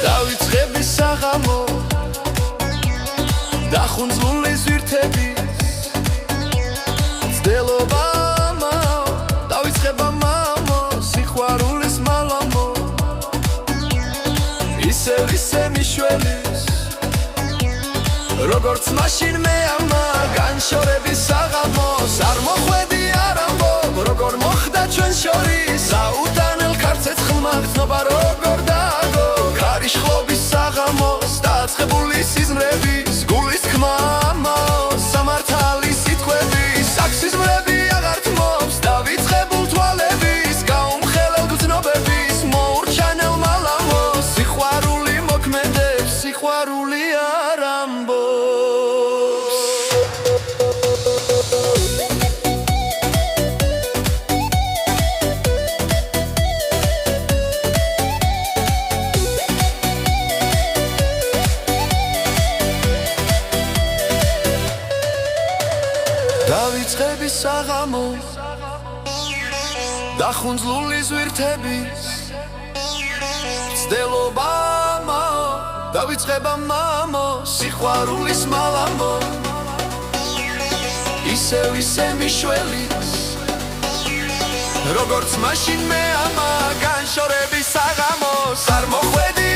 დავიწყები საღამო დახუნძლული ზვირთების ძდელობა დავიწყება მამო სიყვარულის მალამო ისე მიშველის როგორც მაშინ მე ამა განშორების საღამოს არ მოხვედი არ ამბობ როგორ მოხდა ჩვენ შორის საუდანელ ქარცეცხლმა გრძნობა როგორ დააგო ქარიშხლობის საღამოს დაწყებული სიზმრების გულის თქმა სამართალის სიტყვების საქსიზმრები აღარ თმობს დავიწყებულ თვალების გაუმხელელ გრძნობების მოურჩანელ მალამოს სიყვარული მოქმედებს სიყვარული არ ამბობს დავიწყები საღამო დახუნძლული ზვირთების ძდელობა დავიწყება მამო სიყვარულის მალამო ისე მიშველის როგორც მაშინ მე ამა განშორების საღამოს არ მოხვედი